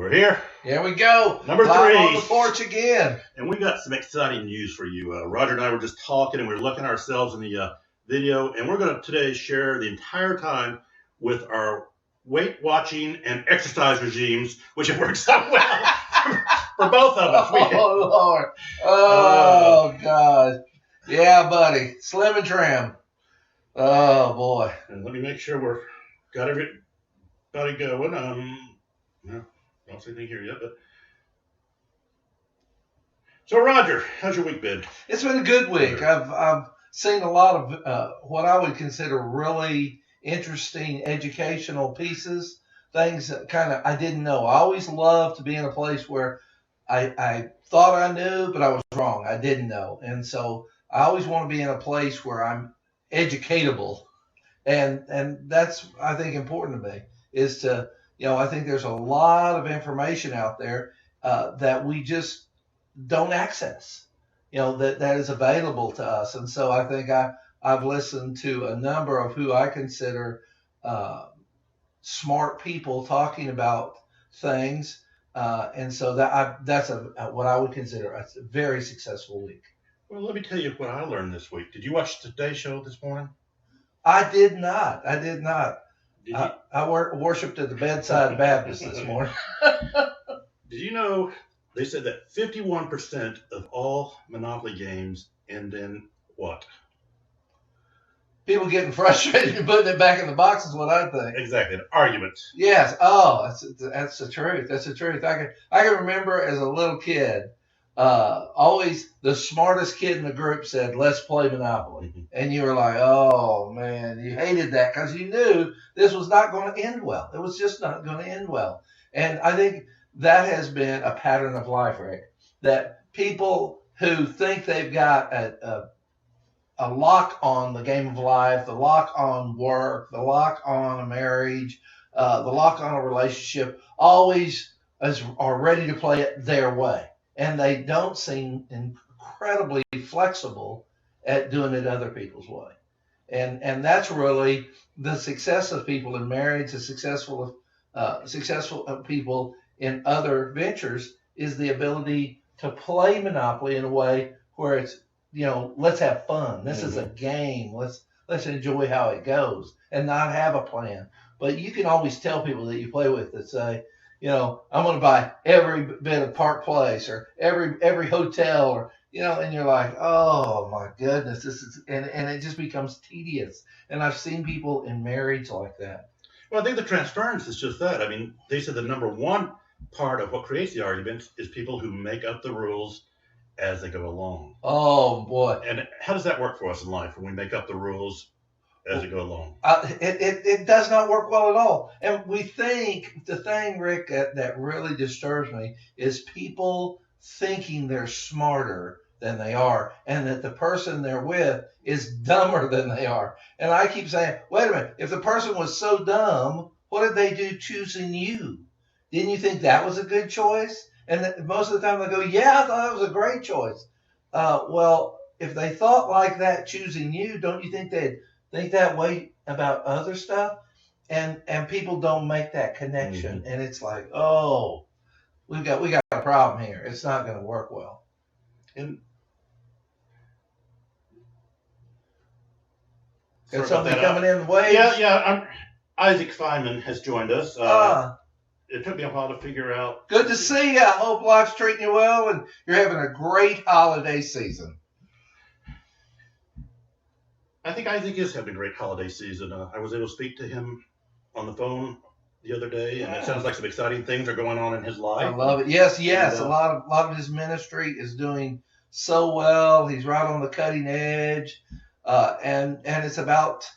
We're here. Here we go. Number Live 3. on the porch again. And we got some exciting news for you. Roger and I were just talking, and we were looking at ourselves in the video, and we're going to today share the entire time with our weight watching and exercise regimes, which have worked so well for both of us. Oh, Lord. Oh, God. Yeah, buddy. Slim and trim. Oh, boy. And let me make sure we're got everybody going. No, don't see anything here yet, but. So, Roger, how's your week been? It's been a good week. I've seen a lot of what I would consider really interesting educational pieces, things that kind of I didn't know. I always love to be in a place where I thought I knew, but I was wrong. I didn't know. And so I always want to be in a place where I'm educatable. And that's, I think, important to me is to, I think there's a lot of information out there that we just don't access, that is available to us. And so I think I've listened to a number of who I consider smart people talking about things. And so that's what I would consider a very successful week. Well, let me tell you what I learned this week. Did you watch today's show this morning? I did not. Did you? I worshipped at the Bedside Baptist this morning. Did you know they said that 51% of all Monopoly games end in what? People getting frustrated and putting it back in the box is what I think. Exactly, an argument. Yes. Oh, that's the truth. That's the truth. I can remember as a little kid, always the smartest kid in the group said, "Let's play Monopoly." Mm-hmm. And you were like, oh, man, you hated that because you knew this was not going to end well. It was just not going to end well. And I think that has been a pattern of life, Rick, that people who think they've got a lock on the game of life, the lock on work, the lock on a marriage, the lock on a relationship, always are ready to play it their way. And they don't seem incredibly flexible at doing it other people's way. And that's really the success of people in marriage, the successful people in other ventures is the ability to play Monopoly in a way where it's, let's have fun. This is a game. Let's enjoy how it goes and not have a plan. But you can always tell people that you play with that say, I'm going to buy every bit of Park Place or every hotel or, and you're like, oh my goodness, this is, and it just becomes tedious. And I've seen people in marriage like that. Well, I think the transference is just that. I mean, they said the number one part of what creates the arguments is people who make up the rules as they go along. Oh boy! And how does that work for us in life when we make up the rules as we go along? It does not work well at all. And we think the thing, Rick, that really disturbs me is people thinking they're smarter than they are, and that the person they're with is dumber than they are. And I keep saying, wait a minute, if the person was so dumb, what did they do choosing you? Didn't you think that was a good choice? And most of the time they go, yeah, I thought that was a great choice. Well, if they thought like that choosing you, don't you think they'd think that way about other stuff? And people don't make that connection. Mm-hmm. And it's like, oh, we got a problem here. It's not going to work well. And got something coming in the way? Yeah. Isaac Feynman has joined us. It took me a while to figure out. Good to see you. I hope life's treating you well and you're having a great holiday season. I think Isaac is having a great holiday season. I was able to speak to him on the phone the other day, and it sounds like some exciting things are going on in his life. I love it. Yes. And, a lot of his ministry is doing so well. He's right on the cutting edge, and it's about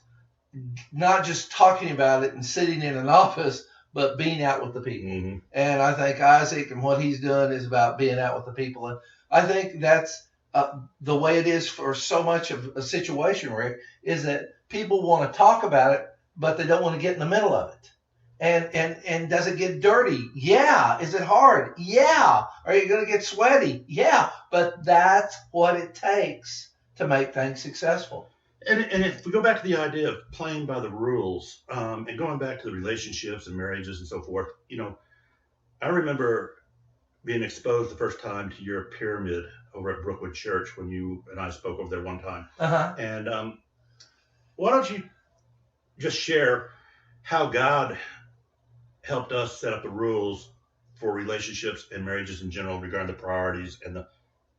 not just talking about it and sitting in an office, but being out with the people. Mm-hmm. And I think Isaac and what he's doing is about being out with the people. And I think that's the way it is for so much of a situation, Rick, is that people want to talk about it, but they don't want to get in the middle of it. And does it get dirty? Yeah. Is it hard? Yeah. Are you going to get sweaty? Yeah. But that's what it takes to make things successful. And if we go back to the idea of playing by the rules, and going back to the relationships and marriages and so forth, I remember being exposed the first time to your pyramid over at Brookwood Church when you and I spoke over there one time. Uh-huh. And why don't you just share how God helped us set up the rules for relationships and marriages in general regarding the priorities and the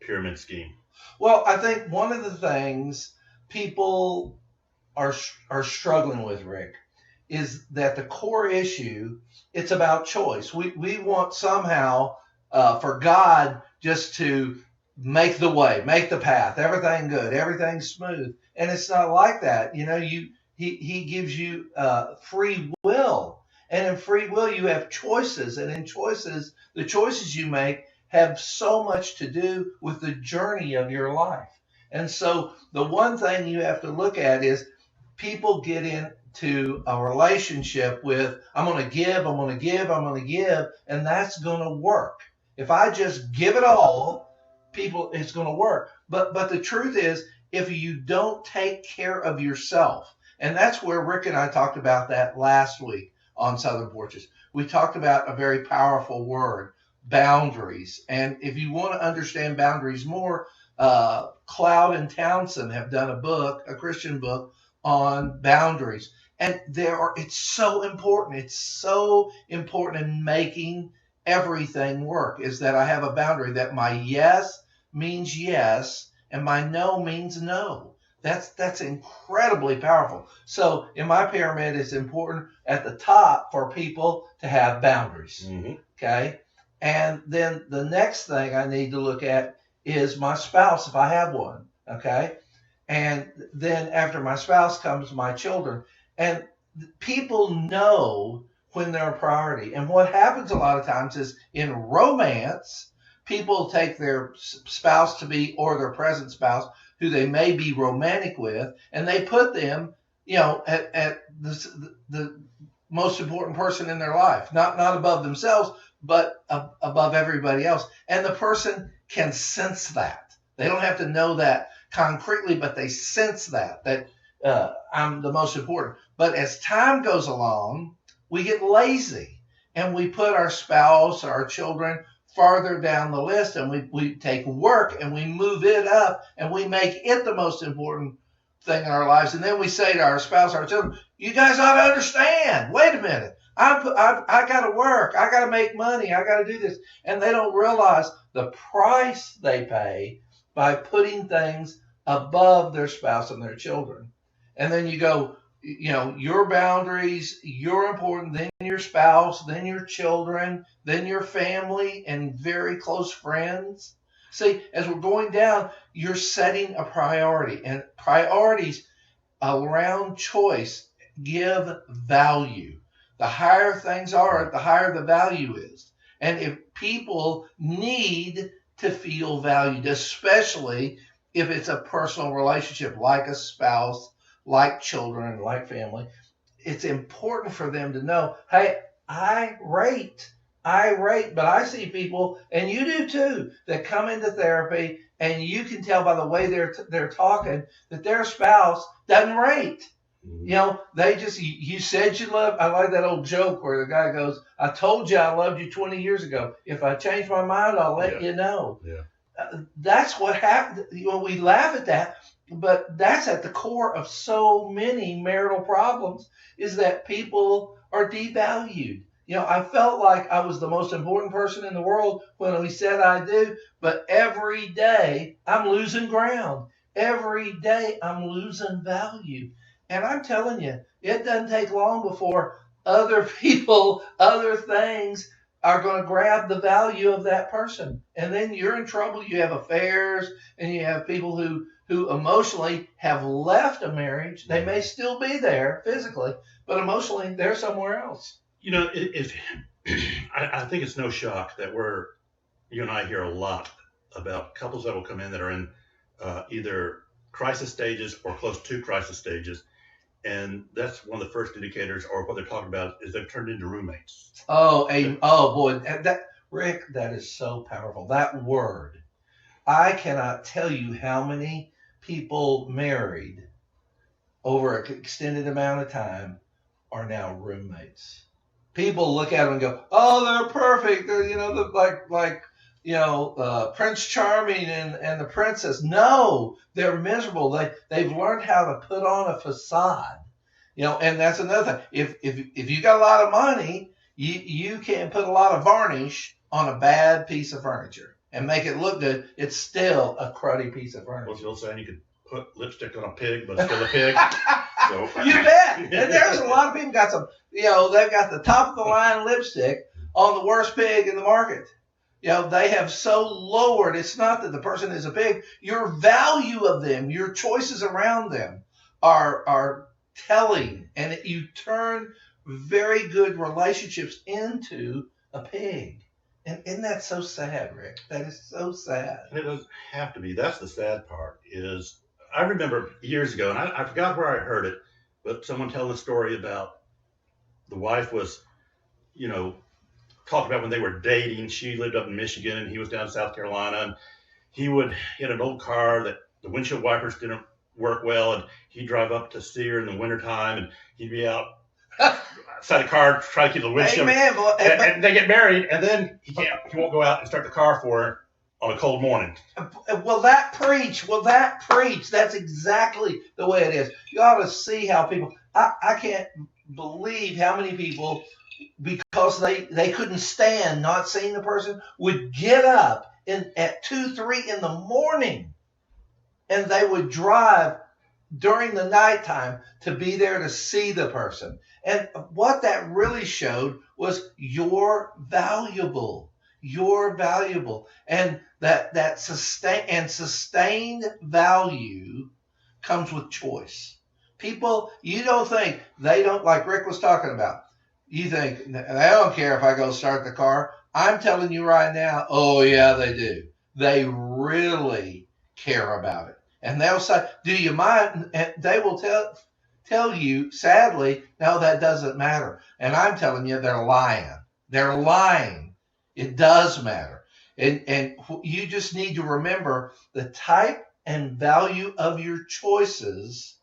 pyramid scheme? Well, I think one of the things people are struggling with, Rick, is that the core issue, it's about choice. We want somehow for God just to make the way, make the path, everything good, everything smooth, and it's not like that. You know, he gives you free will, and in free will you have choices, and in choices, the choices you make have so much to do with the journey of your life. And so the one thing you have to look at is people get into a relationship with, I'm going to give, I'm going to give, I'm going to give, and that's going to work. If I just give it all, people, it's going to work. But the truth is, if you don't take care of yourself, and that's where Rick and I talked about that last week on Southern Porches. We talked about a very powerful word, boundaries. And if you want to understand boundaries more, Cloud and Townsend have done a book, a Christian book on boundaries. And it's so important. It's so important in making everything work, is that I have a boundary, that my yes means yes and my no means no. That's incredibly powerful. So in my pyramid, it's important at the top for people to have boundaries. Mm-hmm. Okay. And then the next thing I need to look at is my spouse, if I have one. Okay. And then after my spouse comes my children. And people know when they're a priority. And what happens a lot of times is in romance, people take their spouse to be, or their present spouse, who they may be romantic with, and they put them, at the most important person in their life, not above themselves, but above everybody else. And the person can sense that. They don't have to know that concretely, but they sense that I'm the most important. But as time goes along, we get lazy and we put our spouse, our children farther down the list, and we take work and we move it up and we make it the most important thing in our lives. And then we say to our spouse, our children, you guys ought to understand. Wait a minute. I got to work. I got to make money. I got to do this. And they don't realize the price they pay by putting things above their spouse and their children. And then you go, your boundaries, you're important, then your spouse, then your children, then your family and very close friends. See, as we're going down, you're setting a priority, and priorities around choice give value. The higher things are, the higher the value is. And if people need to feel valued, especially if it's a personal relationship like a spouse, like children, like family, it's important for them to know, hey, I rate, but I see people, and you do too, that come into therapy, and you can tell by the way they're talking that their spouse doesn't rate. They just, you said you love. I like that old joke where the guy goes, I told you I loved you 20 years ago. If I change my mind, I'll let you know. Yeah. That's what happened. We laugh at that, but that's at the core of so many marital problems, is that people are devalued. I felt like I was the most important person in the world when we said I do, but every day I'm losing ground. Every day I'm losing value. And I'm telling you, it doesn't take long before other people, other things are going to grab the value of that person. And then you're in trouble. You have affairs, and you have people who emotionally have left a marriage. They may still be there physically, but emotionally they're somewhere else. If I think it's no shock that you and I hear a lot about couples that will come in that are in either crisis stages or close to crisis stages. And that's one of the first indicators, or what they're talking about, is they've turned into roommates. Oh boy, Rick, that is so powerful. That word, I cannot tell you how many people married over an extended amount of time are now roommates. people look at them and go, "Oh, they're perfect. They're Prince Charming and the princess." No, they're miserable. They've learned how to put on a facade. And that's another thing. If you got a lot of money, you can put a lot of varnish on a bad piece of furniture and make it look good. It's still a cruddy piece of furniture. Well, you're saying you could put lipstick on a pig, but it's still a pig. So. You bet. And there's a lot of people got some. They've got the top of the line lipstick on the worst pig in the market. They have so lowered. It's not that the person is a pig. Your value of them, your choices around them, are telling, and you turn very good relationships into a pig. And isn't that so sad, Rick? That is so sad. And it doesn't have to be. That's the sad part. Is I remember years ago, and I forgot where I heard it, but someone telling a story about the wife was, talking about when they were dating. She lived up in Michigan, and he was down in South Carolina, and he had an old car that the windshield wipers didn't work well, and he'd drive up to see her in the wintertime, and he'd be out outside the car trying to keep the windshield. Amen, boy. And they get married, and then he won't go out and start the car for her on a cold morning. Will that preach? That's exactly the way it is. You ought to see how people. I can't believe how many people, because they couldn't stand not seeing the person, would get up at 2, 3 in the morning, and they would drive during the nighttime to be there to see the person. And what that really showed was you're valuable. You're valuable. And that sustained value comes with choice. People, you don't think they don't, like Rick was talking about. You think, they don't care if I go start the car. I'm telling you right now, oh yeah, they do. They really care about it. And they'll say, "Do you mind?" And they will tell you, sadly, no, that doesn't matter. And I'm telling you, they're lying. They're lying. It does matter. And you just need to remember the type and value of your choices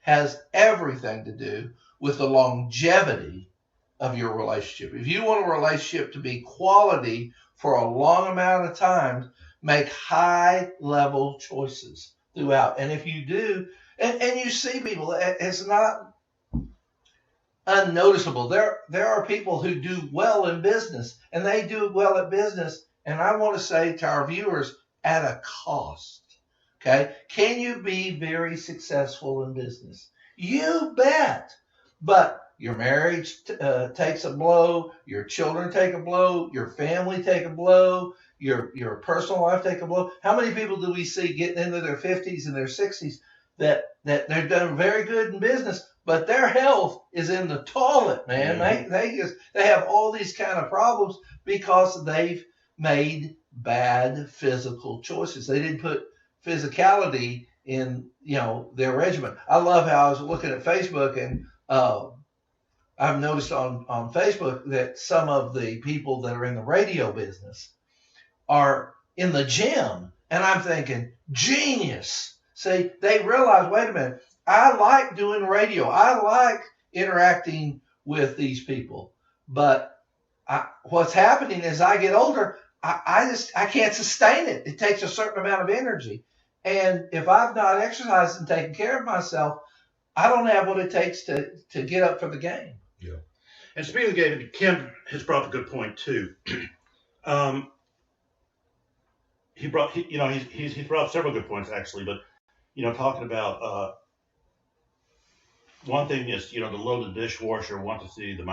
has everything to do with the longevity of your relationship. If you want a relationship to be quality for a long amount of time, make high-level choices throughout. And if you do, and you see people, it's not unnoticeable. There are people who do well in business, and they do well at business, and I want to say to our viewers, at a cost. Okay? Can you be very successful in business? You bet. But your marriage takes a blow, your children take a blow, your family take a blow, your personal life take a blow. How many people do we see getting into their 50s and their 60s that they're done very good in business, but their health is in the toilet, man. Mm-hmm. They have all these kind of problems because they've made bad physical choices. They didn't put physicality in their regimen. I love how I was looking at Facebook, and I've noticed on Facebook that some of the people that are in the radio business are in the gym, and I'm thinking, genius. See, they realize, wait a minute, I like doing radio. I like interacting with these people. But what's happening as I get older, I can't sustain it. It takes a certain amount of energy. And if I've not exercised and taken care of myself, I don't have what it takes to get up for the game. Yeah. And speaking of the game, Kim has brought up a good point too. He brought up several good points actually, but talking about one thing is to load the dishwasher, want to see the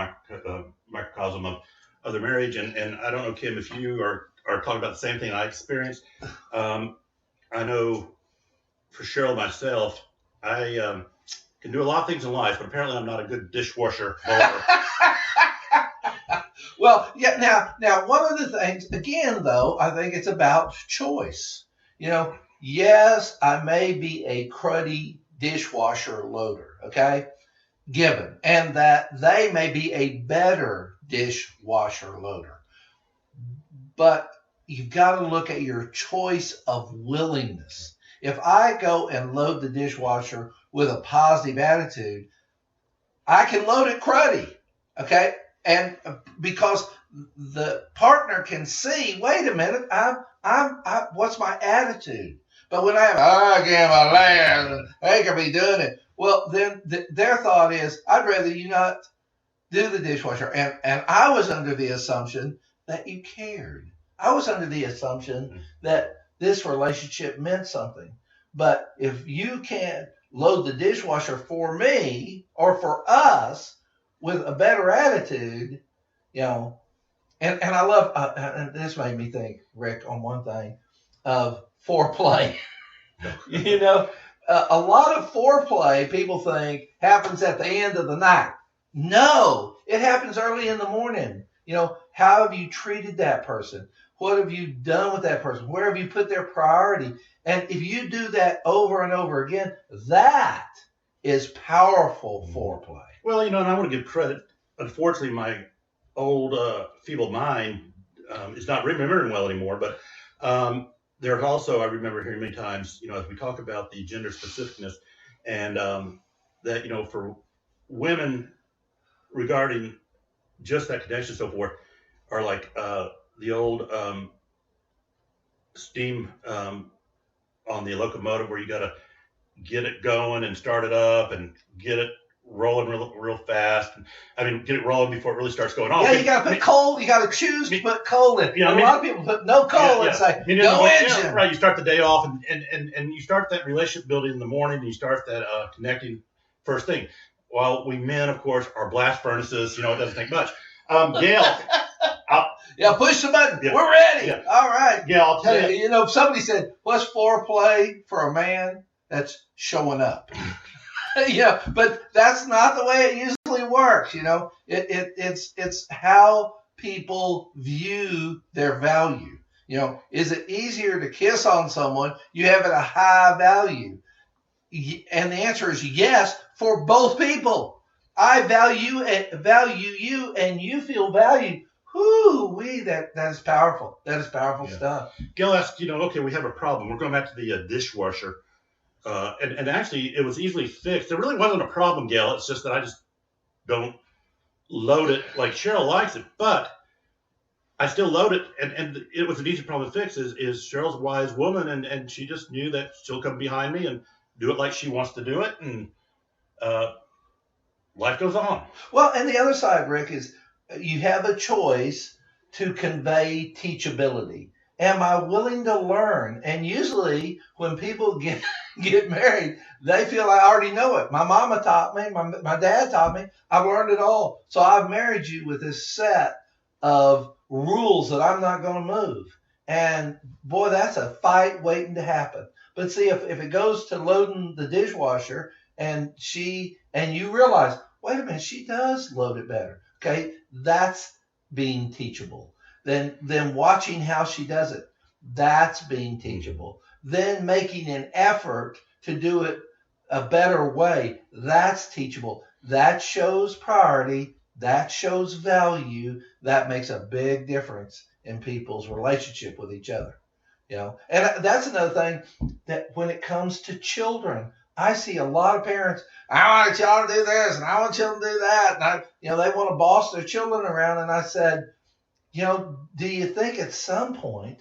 microcosm of their marriage, and I don't know, Kim, if you are talking about the same thing I experienced. I know for Cheryl myself, I can do a lot of things in life, but apparently I'm not a good dishwasher holder. Well, yeah. Now, one of the things, again, though, I think it's about choice. Yes, I may be a cruddy dishwasher loader, okay, given, and that they may be a better dishwasher loader. But you've got to look at your choice of willingness. If I go and load the dishwasher with a positive attitude, I can load it cruddy, okay? And because the partner can see, wait a minute, what's my attitude? But when I give a land, they can be doing it. Well, then their thought is, I'd rather you not do the dishwasher. And I was under the assumption that you cared. I was under the assumption that this relationship meant something. But if you can't load the dishwasher for me or for us with a better attitude, and I love, and this made me think, Rick, on one thing of foreplay. A lot of foreplay, people think, happens at the end of the night. No, it happens early in the morning. How have you treated that person? What have you done with that person? Where have you put their priority? And if you do that over and over again, that is powerful foreplay. Well, and I want to give credit. Unfortunately, my old feeble mind is not remembering well anymore. But there's also, I remember hearing many times, as we talk about the gender specificness, and that, for women regarding just that connection and so forth, are like the old steam on the locomotive where you got to get it going and start it up and get it rolling real fast. Get it rolling before it really starts going on. Yeah, you got to put coal. You got to choose to put coal in. A lot of people put no coal. It's like no engine. Right. You start the day off and you start that relationship building in the morning. And you start that connecting first thing. While we men, of course, are blast furnaces. It doesn't take much. Gail. Push the button. Yeah. We're ready. Yeah. All right. Yeah, I'll tell you. If somebody said, what's foreplay for a man? That's showing up. But that's not the way it usually works. It's how people view their value. Is it easier to kiss on someone you have at a high value? And the answer is yes, for both people. I value you, and you feel valued. That is powerful. That is powerful stuff. Gail asked, okay, we have a problem. We're going back to the dishwasher. And actually, it was easily fixed. There really wasn't a problem, Gail. It's just that I just don't load it like Cheryl likes it. But I still load it, and it was an easy problem to fix. Is Cheryl's a wise woman, and she just knew that she'll come behind me and do it like she wants to do it, and life goes on. Well, and the other side, Rick, is you have a choice to convey teachability. Am I willing to learn? And usually when people get married, they feel I already know it. My mama taught me. My dad taught me. I've learned it all. So I've married you with this set of rules that I'm not going to move. And boy, that's a fight waiting to happen. But see, if it goes to loading the dishwasher and you realize, wait a minute, she does load it better. Okay, that's being teachable. Then watching how she does it, that's being teachable. Then making an effort to do it a better way, that's teachable. That shows priority, that shows value, that makes a big difference in people's relationship with each other. And that's another thing, that when it comes to children, I see a lot of parents, I want y'all to do this and I want y'all to do that. And they want to boss their children around. And I said, do you think at some point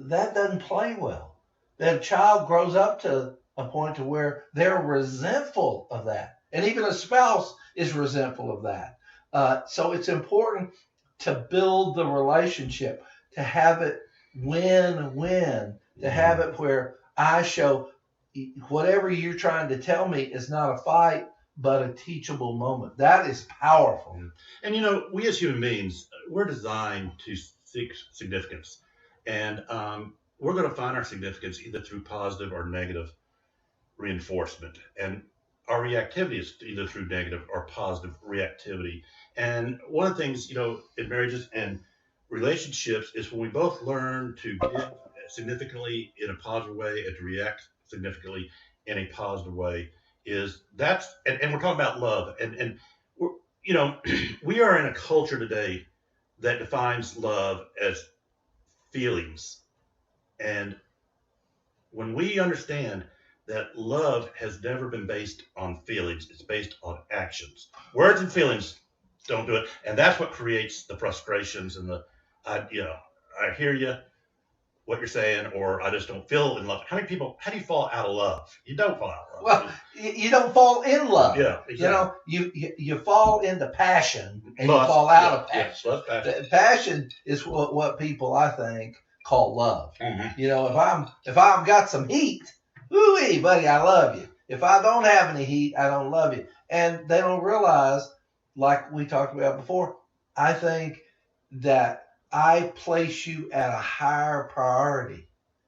that doesn't play well? That a child grows up to a point to where they're resentful of that. And even a spouse is resentful of that. So it's important to build the relationship, to have it win-win, to have it where I show whatever you're trying to tell me is not a fight, but a teachable moment. That is powerful. And we as human beings, we're designed to seek significance. And we're going to find our significance either through positive or negative reinforcement. And our reactivity is either through negative or positive reactivity. And one of the things, in marriages and relationships is when we both learn to give significantly in a positive way and to react significantly in a positive way, and we're talking about love, and we're, we are in a culture today that defines love as feelings. And when we understand that love has never been based on feelings, it's based on actions. Words and feelings don't do it. And that's what creates the frustrations and I hear you, what you're saying, or I just don't feel in love. How do you fall out of love? You don't fall out of love. Well, you don't fall in love. Yeah, exactly. You fall into passion and Lust, you fall out of passion. Lust, passion. Passion is what people, I think, call love. Mm-hmm. If I'm got some heat, woo-wee, buddy, I love you. If I don't have any heat, I don't love you. And they don't realize, like we talked about before, I think that I place you at a higher priority,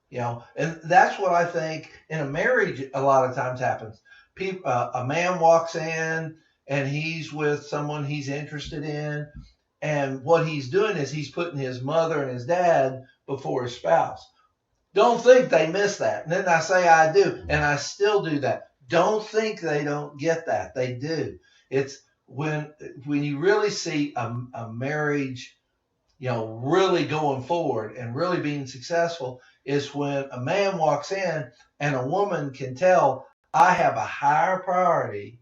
and that's what I think in a marriage a lot of times happens. A man walks in and he's with someone he's interested in, and what he's doing is he's putting his mother and his dad before his spouse. Don't think they miss that. And then I say I do, and I still do that. Don't think they don't get that. They do. It's when you really see a marriage, really going forward and really being successful, is when a man walks in and a woman can tell, I have a higher priority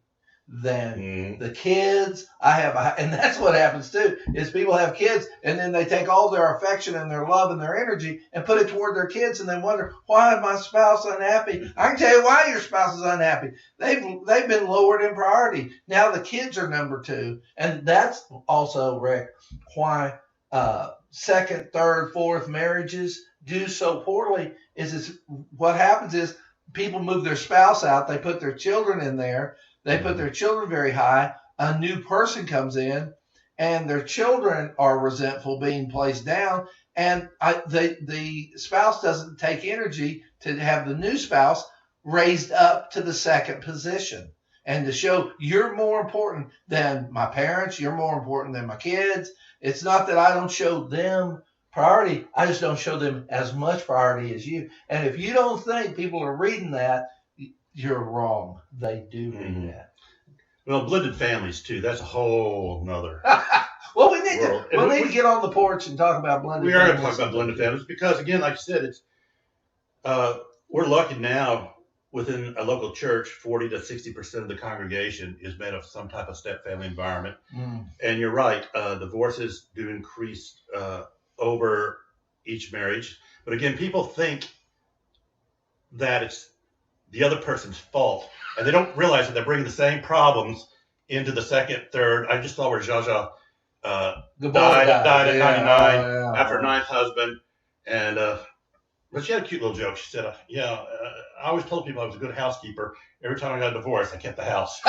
than the kids. And that's what happens too, is people have kids and then they take all their affection and their love and their energy and put it toward their kids and then wonder, why is my spouse unhappy? I can tell you why your spouse is unhappy. They've been lowered in priority. Now the kids are number two. And that's also, Rick, why second, third, fourth marriages do so poorly. Is what happens is people move their spouse out. They put their children in there. They put their children very high. A new person comes in, and their children are resentful being placed down. And the spouse doesn't take energy to have the new spouse raised up to the second position and to show you're more important than my parents. You're more important than my kids. It's not that I don't show them priority. I just don't show them as much priority as you. And if you don't think people are reading that, you're wrong. They do read that. Well, blended families too. That's a whole nother. Well, we need to get on the porch and talk about blended. We are going to talk about blended families because, again, like I said, it's we're lucky now within a local church. 40 to 60% of the congregation is made of some type of step family environment. And you're right. Divorces do increase over each marriage, but again, people think that it's the other person's fault, and they don't realize that they're bringing the same problems into the second, third. I just saw where Jaja died at 99 after her ninth husband, and but she had a cute little joke. She said, I always told people I was a good housekeeper. Every time I got a divorce, I kept the house.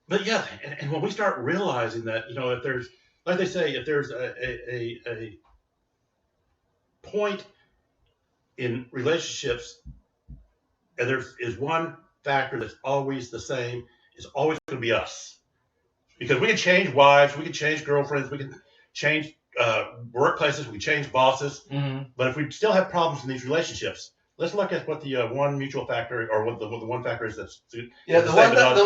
But yeah, and when we start realizing that, if there's, like they say, if there's a point in relationships, and there is one factor that's always the same, is always going to be us. Because we can change wives, we can change girlfriends, we can change workplaces, we can change bosses. But if we still have problems in these relationships, let's look at what the one mutual factor, or what the one factor is that's the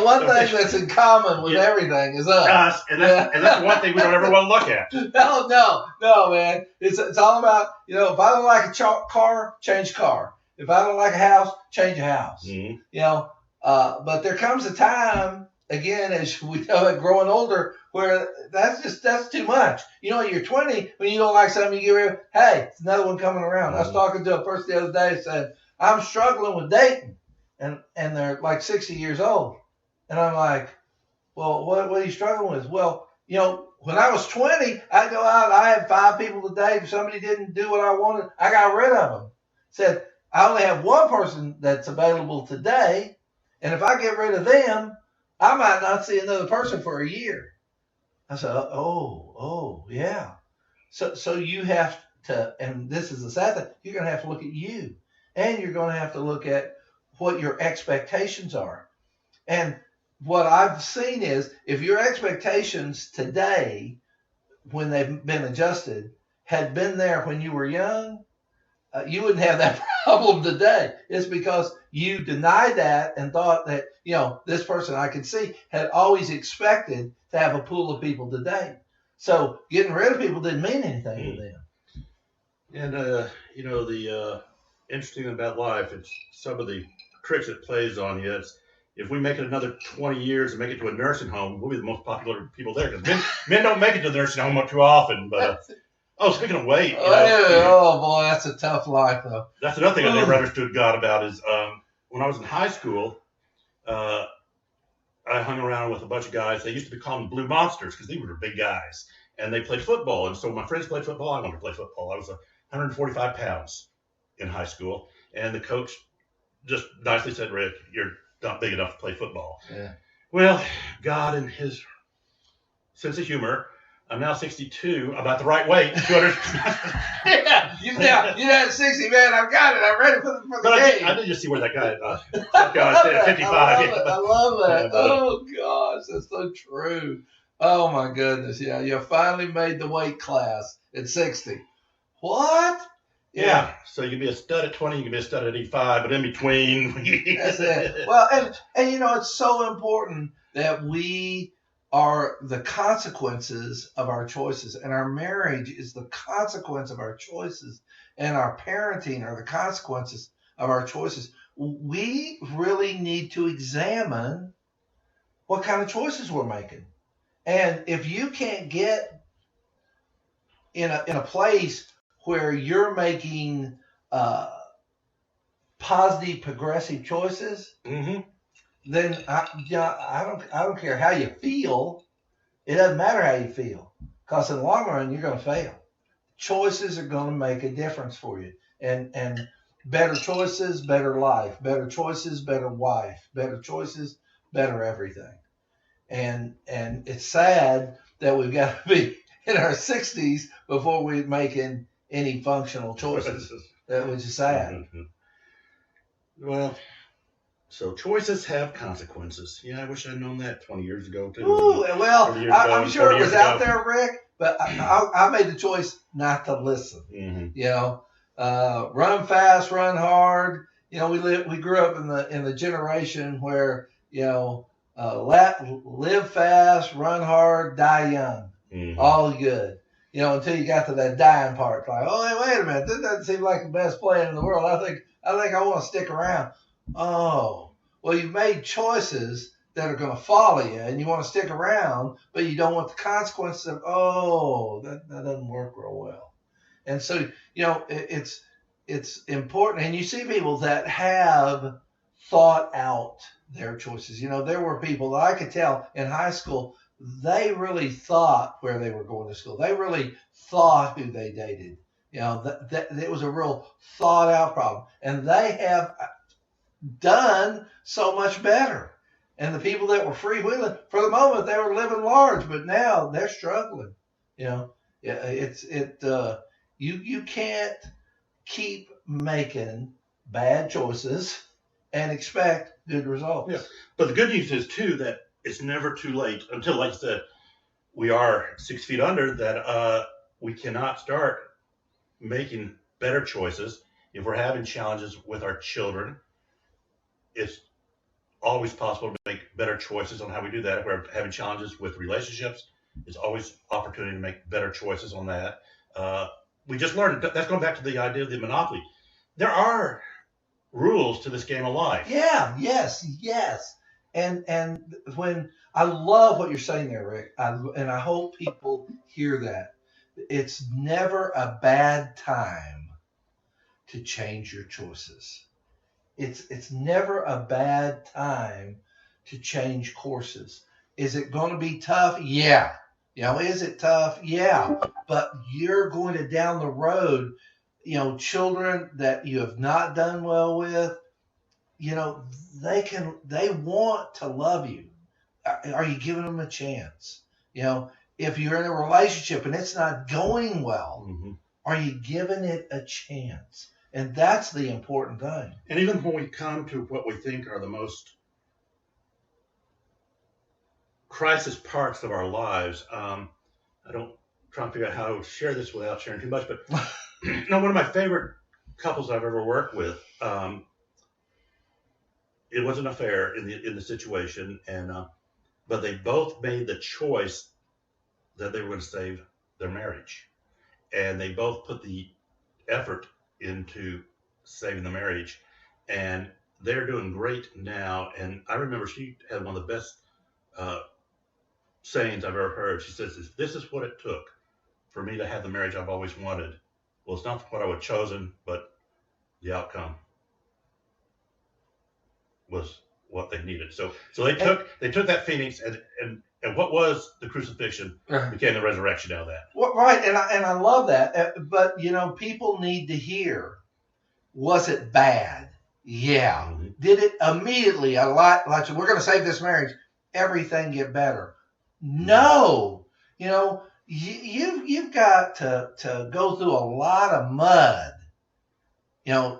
one thing that's in common with everything is us. And that's the one thing we don't ever want to look at. No, man. It's all about, if I don't like a car, change car. If I don't like a house, change a house. But there comes a time, again, as we know it, growing older, where that's too much. You're 20, when you don't like something, you get rid of, hey, it's another one coming around. I was talking to a person the other day, said, I'm struggling with dating. And they're like 60 years old. And I'm like, well, what are you struggling with? Well, when I was 20, I'd go out, I had 5 people to date. If somebody didn't do what I wanted, I got rid of them. Said, I only have one person that's available today. And if I get rid of them, I might not see another person for a year. I said, oh, yeah. So you have to, and this is the sad thing, you're going to have to look at you. And you're going to have to look at what your expectations are. And what I've seen is, if your expectations today, when they've been adjusted, had been there when you were young, you wouldn't have that problem today. It's because you denied that and thought that, this person I could see had always expected to have a pool of people to date. So getting rid of people didn't mean anything to them. And, the interesting thing about life, it's some of the tricks it plays on you. It's, if we make it another 20 years and make it to a nursing home, we'll be the most popular people there because men don't make it to the nursing home too often. But speaking of weight, oh boy, that's a tough life though. That's another thing I never understood God about is when I was in high school, I hung around with a bunch of guys. They used to be called Blue Monsters because they were big guys, and they played football. And so my friends played football. I wanted to play football. I was 145 pounds in high school, and the coach just nicely said, "Rick, you're not big enough to play football." Yeah. Well, God in His sense of humor, I'm now 62, about the right weight. 200. Yeah, you're at 60, man. I've got it. I'm ready for the game. I did just see where that guy stayed at 55. I love that. Yeah, oh gosh, that's so true. Oh my goodness. Yeah, you finally made the weight class at 60. What? Yeah. So you can be a stud at 20, you can be a stud at 85, but in between. That's it. Well, and it's so important that we are the consequences of our choices, and our marriage is the consequence of our choices, and our parenting are the consequences of our choices. We really need to examine what kind of choices we're making. And if you can't get in a place where you're making positive, progressive choices, mm-hmm. then I don't care how you feel. It doesn't matter how you feel, because in the long run you're going to fail. Choices are going to make a difference for you, and better choices, better life. Better choices, better wife. Better choices, better everything. And it's sad that we've got to be in our 60s before we're making any functional choices. Which is sad. Mm-hmm. Well, so choices have consequences. Yeah, I wish I'd known that 20 years ago, too. Ooh, well, I'm sure it was out there, Rick, but I made the choice not to listen. Mm-hmm. Run fast, run hard. We grew up in the generation where, live fast, run hard, die young. Mm-hmm. All good. Until you got to that dying part. Like, oh, wait a minute, this doesn't seem like the best plan in the world. I think I want to stick around. Oh, well, you've made choices that are going to follow you, and you want to stick around, but you don't want the consequences of, that doesn't work real well. And so, it's important. And you see people that have thought out their choices. There were people that I could tell in high school, they really thought where they were going to school. They really thought who they dated. That it was a real thought out problem. And they have done so much better. And the people that were freewheeling, for the moment, they were living large, but now they're struggling. You can't keep making bad choices and expect good results. Yeah. But the good news is, too, that it's never too late until, like I said, we are 6 feet under, that we cannot start making better choices. If we're having challenges with our children, it's always possible to make better choices on how we do that. If we're having challenges with relationships, it's always opportunity to make better choices on that. We just learned, that's going back to the idea of the monopoly. There are rules to this game of life. Yeah, yes. And when I love what you're saying there, Rick, and I hope people hear that. It's never a bad time to change your choices. It's never a bad time to change courses. Is it going to be tough? Yeah. Is it tough? Yeah. But you're going to down the road, children that you have not done well with, they want to love you. Are you giving them a chance? If you're in a relationship and it's not going well, mm-hmm. Are you giving it a chance? And that's the important thing. And even when we come to what we think are the most crisis parts of our lives, I don't try to figure out how to share this without sharing too much, but one of my favorite couples I've ever worked with, it was an affair in the situation, and but they both made the choice that they were going to save their marriage, and they both put the effort into saving the marriage, and they're doing great now. And I remember she had one of the best uh, sayings I've ever heard. She says, "If this is what it took for me to have the marriage I've always wanted, well, it's not what I would have chosen, but the outcome was what they needed." So they took that phoenix and what was the crucifixion became the resurrection out of that. Well, right, and I love that. But people need to hear. Was it bad? Yeah. Mm-hmm. Did it immediately like we're going to save this marriage? Everything get better? No. You've got to go through a lot of mud,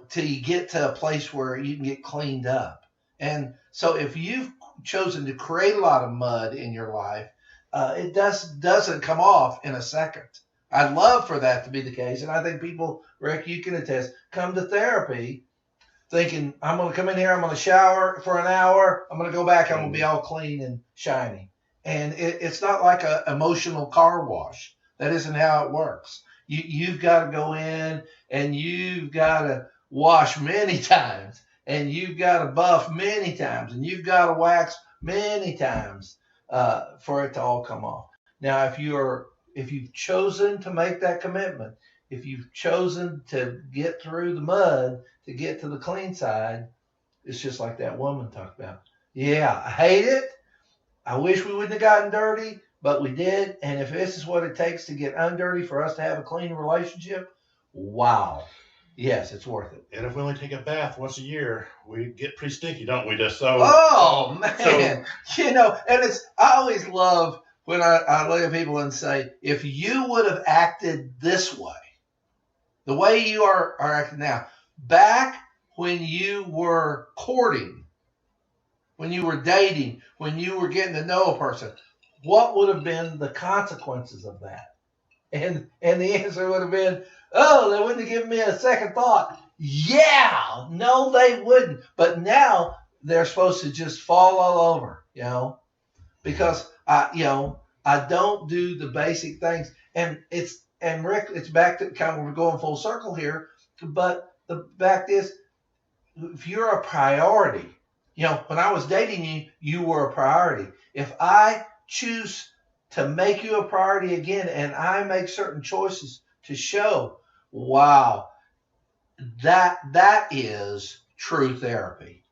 till you get to a place where you can get cleaned up. And so if you've chosen to create a lot of mud in your life, it doesn't come off in a second. I'd love for that to be the case. And I think people, Rick, you can attest, come to therapy thinking, I'm going to come in here, I'm going to shower for an hour, I'm going to go back, I'm going to be all clean and shiny. And it's not like an emotional car wash. That isn't how it works. You've got to go in and you've got to wash many times, and you've got to buff many times, and you've got to wax many times for it to all come off. Now, if you've chosen to make that commitment, if you've chosen to get through the mud to get to the clean side, it's just like that woman talked about. Yeah, I hate it. I wish we wouldn't have gotten dirty, but we did. And if this is what it takes to get undirty for us to have a clean relationship, wow. Yes, it's worth it. And if we only take a bath once a year, we get pretty stinky, don't we? Just so. Oh, man. And I always love when I look at people and say, if you would have acted this way, the way you are acting now, back when you were courting, when you were dating, when you were getting to know a person, what would have been the consequences of that? And the answer would have been, oh, they wouldn't have given me a second thought. Yeah, no, they wouldn't. But now they're supposed to just fall all over, because I don't do the basic things. And Rick, it's back to kind of, we're going full circle here, but the fact is, if you're a priority, when I was dating you, you were a priority. If I choose to make you a priority again, and I make certain choices to show, wow, that is true therapy.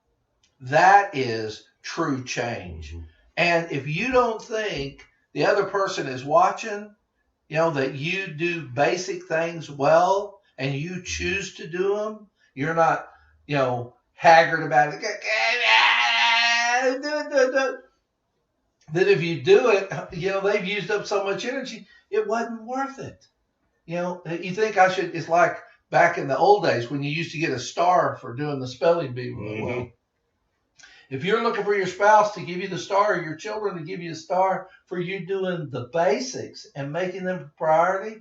That is true change. Mm-hmm. And if you don't think the other person is watching, that you do basic things well and you choose to do them, you're not, haggard about it. That if you do it, they've used up so much energy, it wasn't worth it. You think it's like back in the old days when you used to get a star for doing the spelling bee really well. Mm-hmm. If you're looking for your spouse to give you the star, or your children to give you a star for you doing the basics and making them a priority,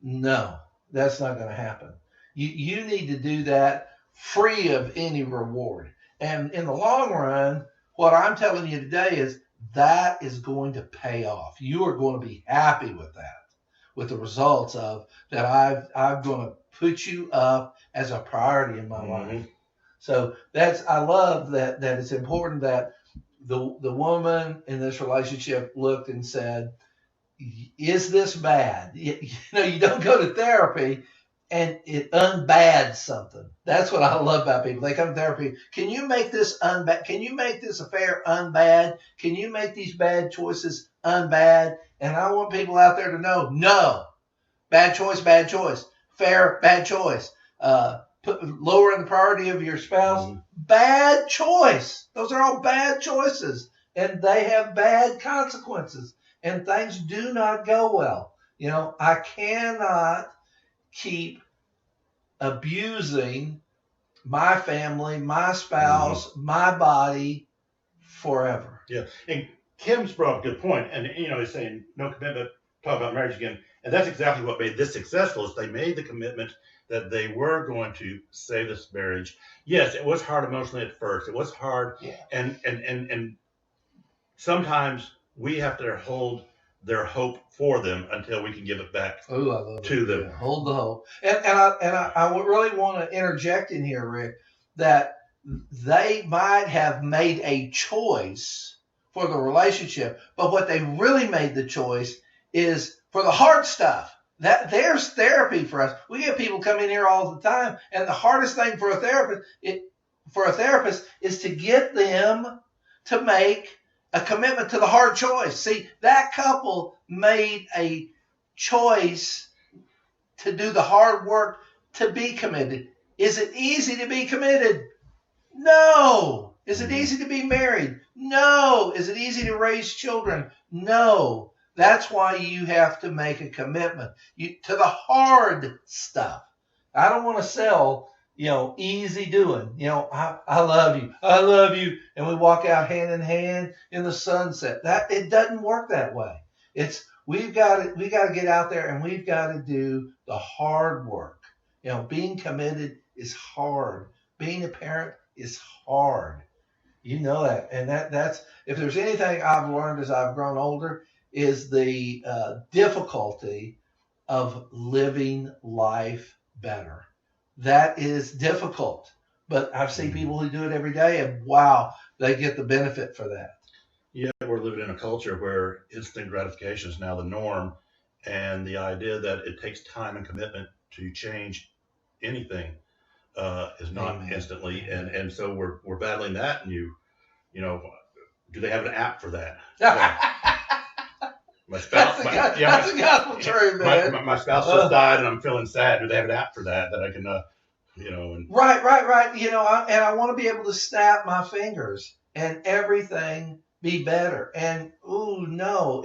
no, that's not going to happen. You need to do that free of any reward. And in the long run, what I'm telling you today is that is going to pay off. You are going to be happy with that, with the results of that. I'm going to put you up as a priority in my life. So I love that it's important that the woman in this relationship looked and said, is this bad? You don't go to therapy and it unbads something. That's what I love about people. They come to therapy. Can you make this unbad? Can you make this affair unbad? Can you make these bad choices unbad? And I want people out there to know, no, bad choice, bad choice. Fair, bad choice. Lowering the priority of your spouse, bad choice. Those are all bad choices, and they have bad consequences, and things do not go well. I cannot keep abusing my family, my spouse, my body forever. Yeah, and Kim's brought up a good point, and he's saying no commitment, talk about marriage again, and that's exactly what made this successful. Is they made the commitment that they were going to save this marriage. Yes, it was hard emotionally at first. It was hard, and sometimes we have to hold their hope for them until we can give it back to them. Yeah, hold the hope. And I really want to interject in here, Rick, that they might have made a choice for the relationship, but what they really made the choice is for the hard stuff. That there's therapy for us. We get people come in here all the time, and the hardest thing for a therapist is to get them to make a commitment to the hard choice. See, that couple made a choice to do the hard work to be committed. Is it easy to be committed? No. Is it easy to be married? No. Is it easy to raise children? No. That's why you have to make a commitment to the hard stuff. I don't want to sell, easy doing. I love you, and we walk out hand in hand in the sunset. That it doesn't work that way. We got to get out there and we've got to do the hard work. Being committed is hard. Being a parent is hard. You know that. And that's if there's anything I've learned as I've grown older is the difficulty of living life better. That is difficult. But I've seen people who do it every day and wow, they get the benefit for that. Yeah, we're living in a culture where instant gratification is now the norm, and the idea that it takes time and commitment to change anything is not Amen. instantly, and so we're battling that. And do they have an app for that? My spouse, that's the gospel truth, man. my spouse just died, and I'm feeling sad. Do they have an app for that I can, And Right. I want to be able to snap my fingers and everything be better. And no,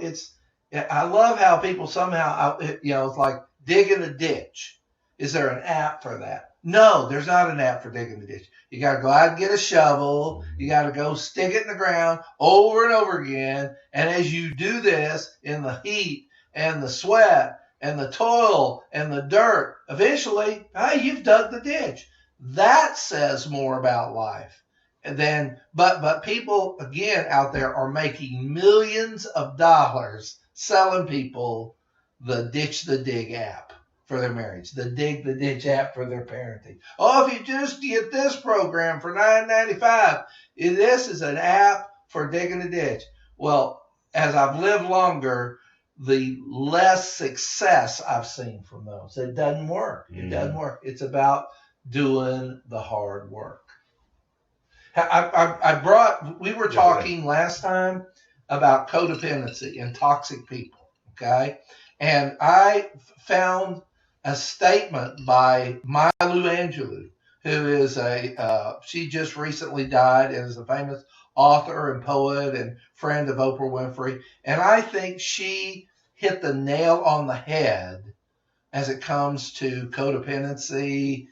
I love how people somehow, it's like digging a ditch. Is there an app for that? No, there's not an app for digging the ditch. You got to go out and get a shovel. You got to go stick it in the ground over and over again. And as you do this in the heat and the sweat and the toil and the dirt, eventually, hey, you've dug the ditch. That says more about life. And then, but people again out there are making millions of dollars selling people the Ditch the Dig app for their marriage, the Dig the Ditch app for their parenting. Oh, if you just get this program for $9.95, this is an app for digging a ditch. Well, as I've lived longer, the less success I've seen from those. It doesn't work. It doesn't work. It's about doing the hard work. We were talking last time about codependency and toxic people, okay? And I found a statement by Maya Angelou, who is she just recently died and is a famous author and poet and friend of Oprah Winfrey. And I think she hit the nail on the head as it comes to codependency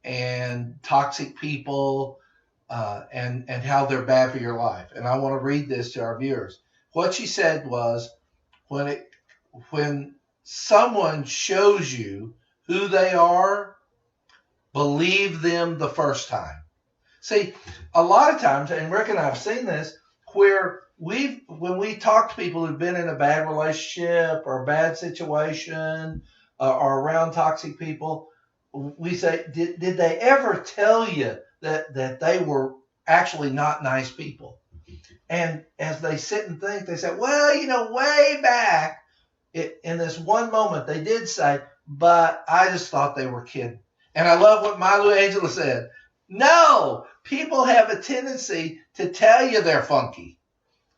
and toxic people and how they're bad for your life. And I want to read this to our viewers. What she said was, when someone shows you who they are, believe them the first time. See, a lot of times, and Rick and I have seen this, where when we talk to people who've been in a bad relationship or a bad situation or around toxic people, we say, did they ever tell you that they were actually not nice people? And as they sit and think, they say, well, way back in this one moment, they did say, but I just thought they were kidding. And I love what Milo Angelou said. No, people have a tendency to tell you they're funky.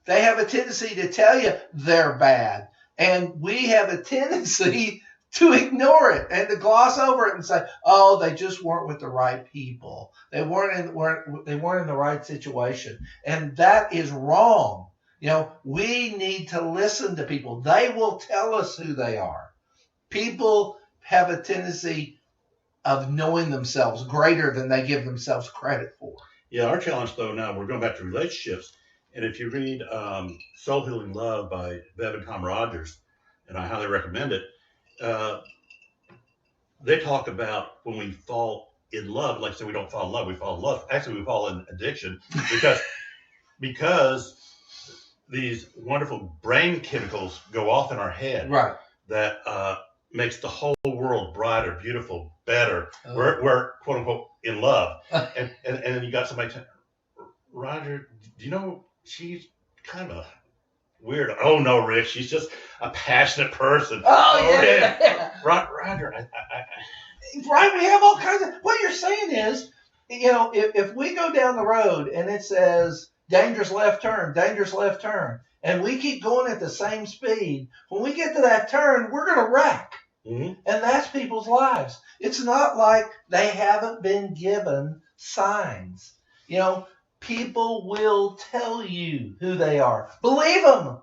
They have a tendency to tell you they're bad. And we have a tendency to ignore it and to gloss over it and say, oh, they just weren't with the right people. They weren't in the right situation. And that is wrong. We need to listen to people. They will tell us who they are. People have a tendency of knowing themselves greater than they give themselves credit for. Yeah, our challenge, though, now we're going back to relationships. And if you read Soul Healing Love by Bev and Tom Rogers, and I highly recommend it, they talk about when we fall in love, like I said, we don't fall in love, we fall in love. Actually, we fall in addiction because these wonderful brain chemicals go off in our head. Right. That makes the whole world brighter, beautiful, better. Oh. We're quote unquote in love, and then you got somebody saying, Roger, do you know she's kind of a weird? Oh no, Rick, she's just a passionate person. Oh yeah. Roger, Right, we have all kinds of. What you're saying is, if we go down the road and it says dangerous left turn, and we keep going at the same speed, when we get to that turn, we're going to wreck. Mm-hmm. And that's people's lives. It's not like they haven't been given signs. People will tell you who they are. Believe them.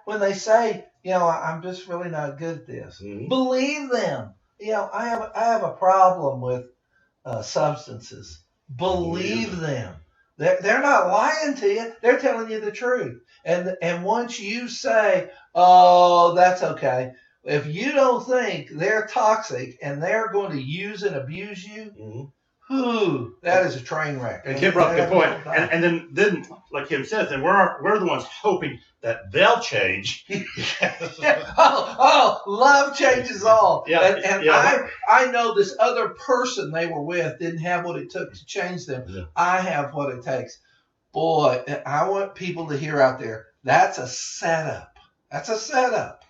When they say, I'm just really not good at this. Mm-hmm. Believe them. I have a problem with substances. Believe them. They're not lying to you. They're telling you the truth. And once you say, oh, that's okay. If you don't think they're toxic and they're going to use and abuse you, that is a train wreck. And Kim brought a good point. And then, like Kim says, then we're the ones hoping that they'll change. Love changes all. Yeah, and I know this other person they were with didn't have what it took to change them. Yeah. I have what it takes. Boy, I want people to hear out there, that's a setup. That's a setup.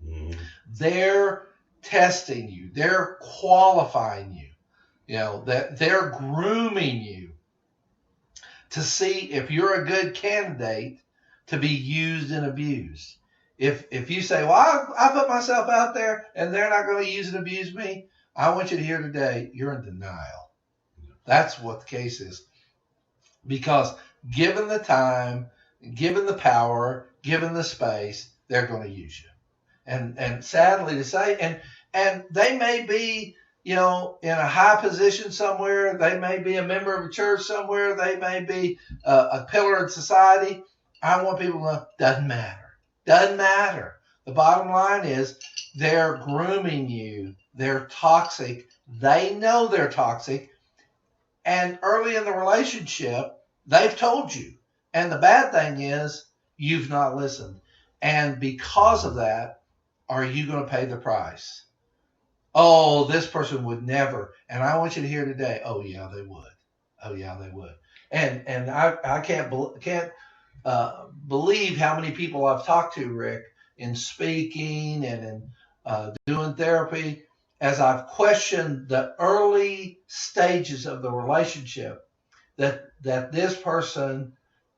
Mm-hmm. They're testing you. They're qualifying you. That they're grooming you to see if you're a good candidate to be used and abused. If you say, well, I put myself out there and they're not going to use and abuse me, I want you to hear today, you're in denial. That's what the case is. Because given the time, given the power, given the space, they're going to use you. And sadly to say, and they may be, in a high position somewhere. They may be a member of a church somewhere. They may be a pillar in society. I want people to know, doesn't matter. Doesn't matter. The bottom line is they're grooming you. They're toxic. They know they're toxic. And early in the relationship, they've told you. And the bad thing is you've not listened. And because of that, are you going to pay the price? Oh, this person would never. And I want you to hear today, oh, yeah, they would. Oh, yeah, they would. And I can't believe how many people I've talked to, Rick, in speaking and in doing therapy, as I've questioned the early stages of the relationship, that this person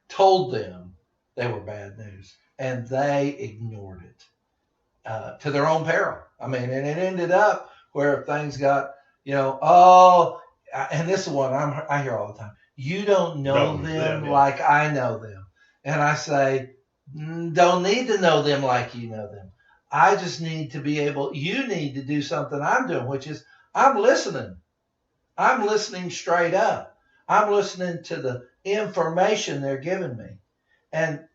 told them they were bad news, and they ignored it. To their own peril. I mean, and it ended up where things got, and this is one I hear all the time. You don't know them like I know them. And I say, don't need to know them like you know them. I just need to be you need to do something I'm doing, which is I'm listening. I'm listening straight up. I'm listening to the information they're giving me. And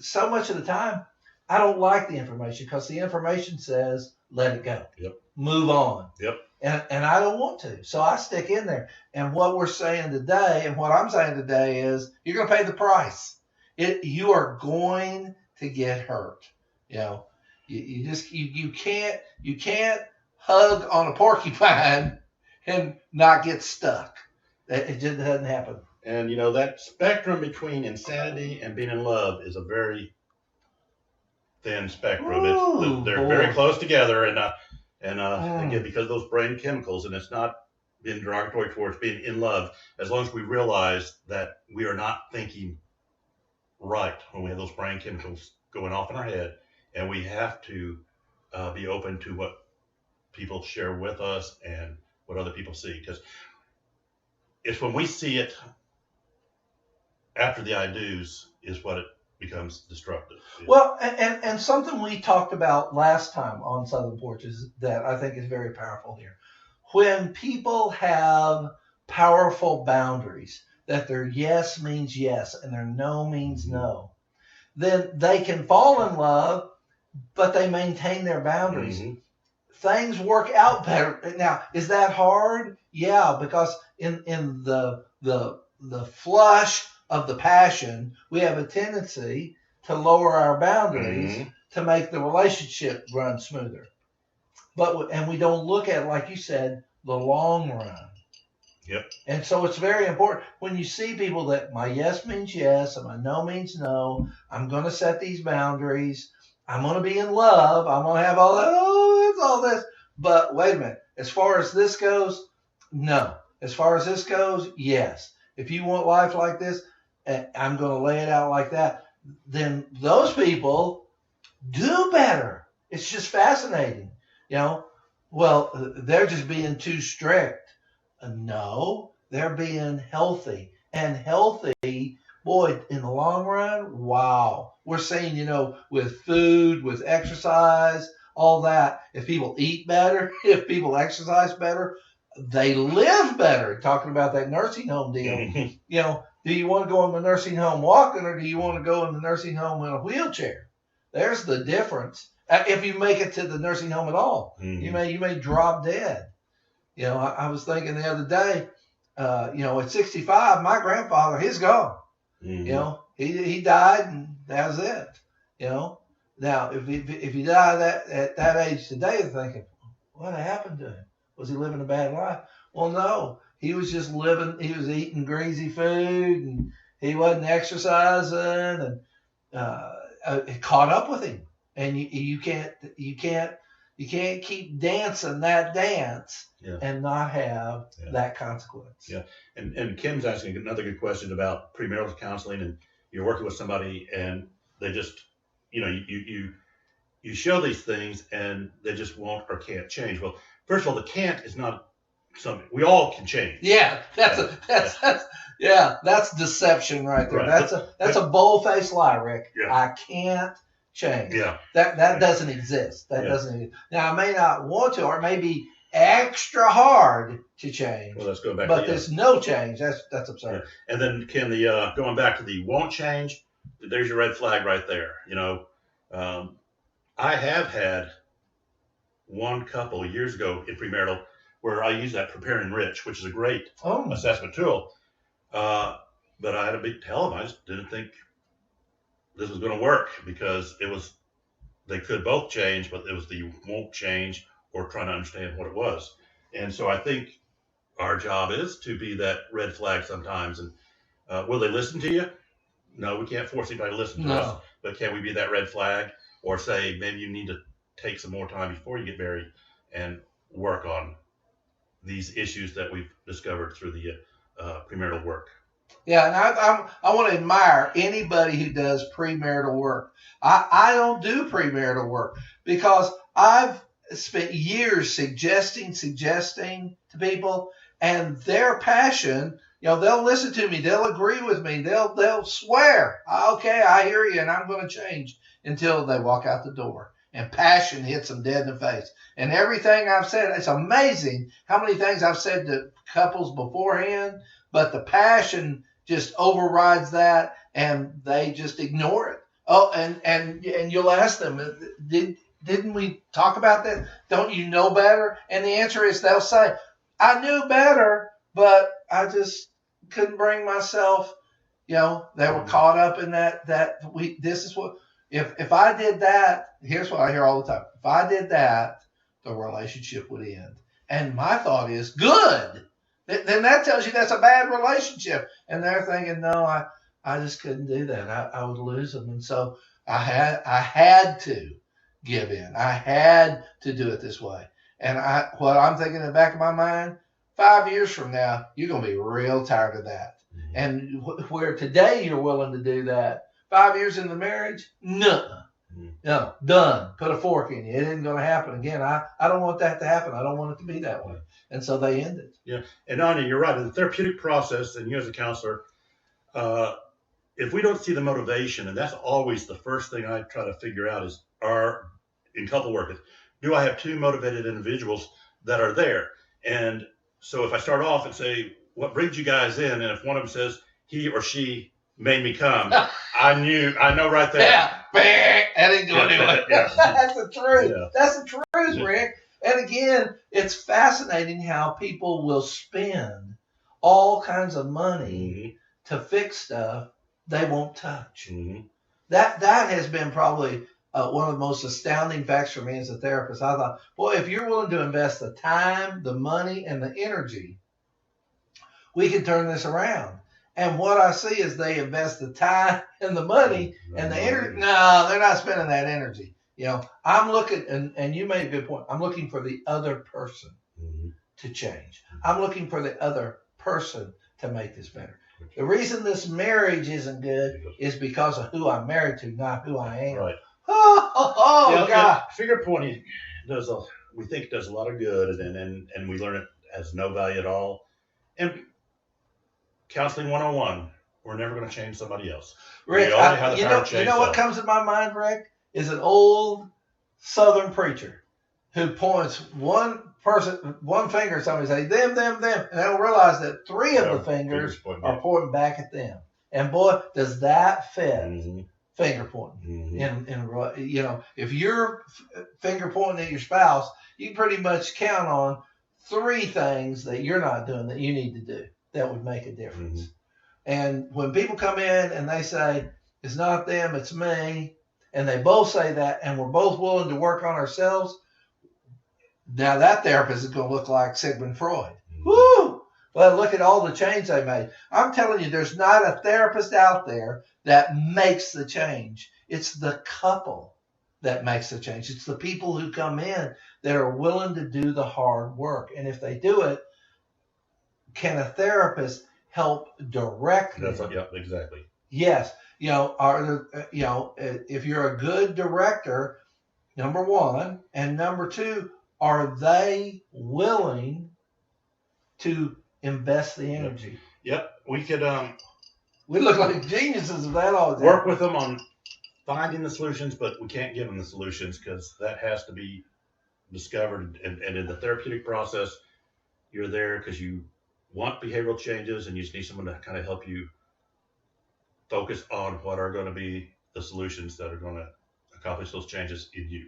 so much of the time, I don't like the information because the information says, let it go. Yep. Move on. Yep. And I don't want to. So I stick in there. And what we're saying today and what I'm saying today is you're going to pay the price. You are going to get hurt. You can't hug on a porcupine and not get stuck. It just doesn't happen. And that spectrum between insanity and being in love is a very thin spectrum. They're very close together, and again, because of those brain chemicals, and it's not being derogatory towards being in love, as long as we realize that we are not thinking right when we have those brain chemicals going off in our head, and we have to be open to what people share with us and what other people see, because it's when we see it after the I do's is what it becomes destructive. Well, and something we talked about last time on Southern Porches that I think is very powerful here. When people have powerful boundaries, that their yes means yes and their no means no, then they can fall in love, but they maintain their boundaries. Mm-hmm. Things work out better. Now, is that hard? Yeah, because in the flush of the passion, we have a tendency to lower our boundaries to make the relationship run smoother. and we don't look at, like you said, the long run. Yep. And so it's very important when you see people that my yes means yes and my no means no. I'm going to set these boundaries. I'm going to be in love. I'm going to have all that. Oh, it's all this. But wait a minute. As far as this goes, no. As far as this goes, yes. If you want life like this, I'm going to lay it out like that. Then those people do better. It's just fascinating. Well, they're just being too strict. No, they're being healthy. And healthy, boy, in the long run, wow. We're seeing, with food, with exercise, all that. If people eat better, if people exercise better, they live better. Talking about that nursing home deal. Do you want to go in the nursing home walking, or do you want to go in the nursing home in a wheelchair? There's the difference. If you make it to the nursing home at all, you may drop dead. I was thinking the other day, at 65, my grandfather, he's gone. He died, and that was it. Now if he died at that age today, you're thinking, what happened to him? Was he living a bad life? Well, no, he was just living. He was eating greasy food, and he wasn't exercising, and it caught up with him. And you can't keep dancing that dance and not have that consequence. Yeah. And Kim's asking another good question about premarital counseling, and you're working with somebody and they just, you show these things and they just won't or can't change. Well, first of all, the can't is not something we all can change. Yeah, that's deception right there. Right. That's a bold-faced lie, Rick. Yeah. I can't change. Yeah. That doesn't exist. That doesn't exist. Now, I may not want to, or it may be extra hard to change. Well, let's go back. But there's no change. That's absurd. Yeah. And then, Kim, the going back to the won't change, there's your red flag right there. I have had one couple years ago in premarital where I used that Prepare and Enrich, which is a great assessment tool. But I had to tell them I just didn't think this was going to work, because they could both change, but it was the won't change or trying to understand what it was. And so I think our job is to be that red flag sometimes. And will they listen to you? No, we can't force anybody to listen to us. But can we be that red flag, or say maybe you need to take some more time before you get married and work on these issues that we've discovered through the premarital work? Yeah, and I want to admire anybody who does premarital work. I don't do premarital work because I've spent years suggesting to people, and their passion, they'll listen to me, they'll agree with me, they'll swear, okay, I hear you, and I'm going to change, until they walk out the door and passion hits them dead in the face. And everything I've said, it's amazing how many things I've said to couples beforehand, but the passion just overrides that, and they just ignore it. Oh, and you'll ask them, didn't we talk about that? Don't you know better? And the answer is, they'll say, I knew better, but I just couldn't bring myself. They were caught up in this is what, if I did that, here's what I hear all the time. If I did that, the relationship would end. And my thought is, good. Then that tells you that's a bad relationship. And they're thinking, no, I just couldn't do that. I would lose them. And so I had to give in. I had to do it this way. And what I'm thinking in the back of my mind, 5 years from now, you're going to be real tired of that. Mm-hmm. And where today you're willing to do that, 5 years in the marriage, no, done. Put a fork in you. It isn't going to happen again. I don't want that to happen. I don't want it to be that way. And so they end it. Yeah. And Anya, you're right. In the therapeutic process, and you as a counselor, if we don't see the motivation, and that's always the first thing I try to figure out is, in couple work, do I have two motivated individuals that are there? And so if I start off and say, what brings you guys in? And if one of them says, he or she made me come, I know right there. Yeah, that ain't going anywhere. Yeah. That's the truth. Yeah. That's the truth, Rick. And again, it's fascinating how people will spend all kinds of money to fix stuff they won't touch. Mm-hmm. That has been probably one of the most astounding facts for me as a therapist. I thought, boy, if you're willing to invest the time, the money, and the energy, we can turn this around. And what I see is they invest the time and the money and the energy. No, they're not spending that energy. I'm looking, and you made a good point. I'm looking for the other person to change. I'm looking for the other person to make this better. The reason this marriage isn't good is because of who I'm married to, not who I am. Right. Oh, God. Finger pointing we think it does a lot of good, and we learn it has no value at all. And counseling 101, we're never going to change somebody else. Rick, you know what comes to my mind, Rick, is an old Southern preacher who points one finger at somebody and say, them, and they don't realize that three of the fingers are pointing back at them. And boy, does that fit finger pointing. If you're finger pointing at your spouse, you pretty much count on three things that you're not doing that you need to do that would make a difference. And when people come in and they say, it's not them, it's me, and they both say that, and we're both willing to work on ourselves, now that therapist is going to look like Sigmund Freud. Woo! Well, look at all the change they made. I'm telling you, there's not a therapist out there that makes the change. It's the couple that makes the change. It's the people who come in that are willing to do the hard work. And if they do it, can a therapist help direct them? Yeah, exactly. Yes. If you're a good director, number one, and number two, are they willing to invest the energy? Yep. We could we look like geniuses if that all work with them on finding the solutions, but we can't give them the solutions because that has to be discovered. And in the therapeutic process, you're there because you want behavioral changes, and you just need someone to kind of help you focus on what are going to be the solutions that are going to accomplish those changes in you.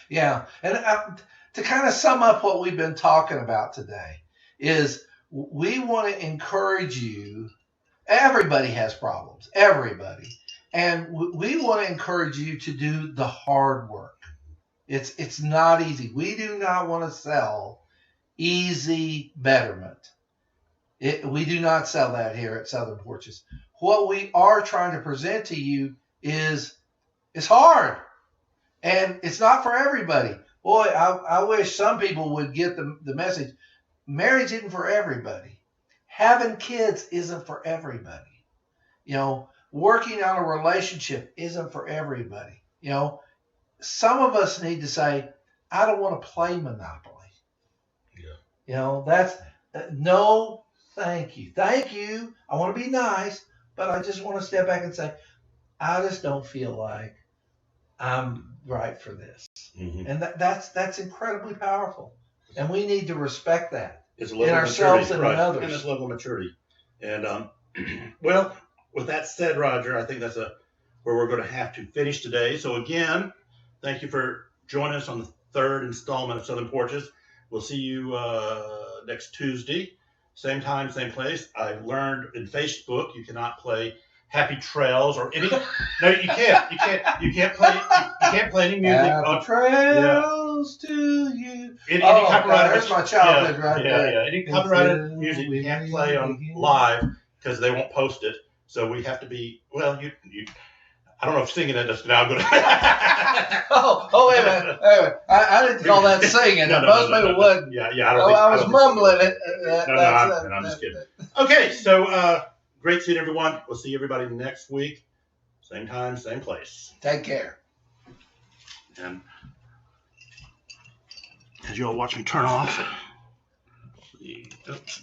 Yeah. And to kind of sum up what we've been talking about today is we want to encourage you. Everybody has problems, everybody. And we want to encourage you to do the hard work. It's not easy. We do not want to sell easy betterment. We do not sell that here at Southern Porches. What we are trying to present to you is it's hard. And it's not for everybody. Boy, I wish some people would get the message. Marriage isn't for everybody. Having kids isn't for everybody. Working on a relationship isn't for everybody. Some of us need to say, I don't want to play Monopoly. Yeah. That's no, thank you. Thank you. I want to be nice, but I just want to step back and say, I just don't feel like I'm right for this. And that's incredibly powerful. And we need to respect that in ourselves and in others. And this level of maturity. And well, with that said, Roger, I think that's where we're going to have to finish today. So again, thank you for joining us on the third installment of Southern Porches. We'll see you next Tuesday, same time, same place. I've learned in Facebook you cannot play Happy Trails or any. No, you can't. You can't play any music. Happy Trails to you. Any copyrighted. There's my childhood right there. Yeah. Any copyrighted music you can't play on live because they won't post it. So we have to be. Well, you. I don't know if singing it is now good. Wait a minute. I didn't call that singing. Most people wouldn't. Yeah. I was mumbling it. I'm just kidding. Okay, so great seeing everyone. We'll see everybody next week. Same time, same place. Take care. And as you all watch me turn off. Oops.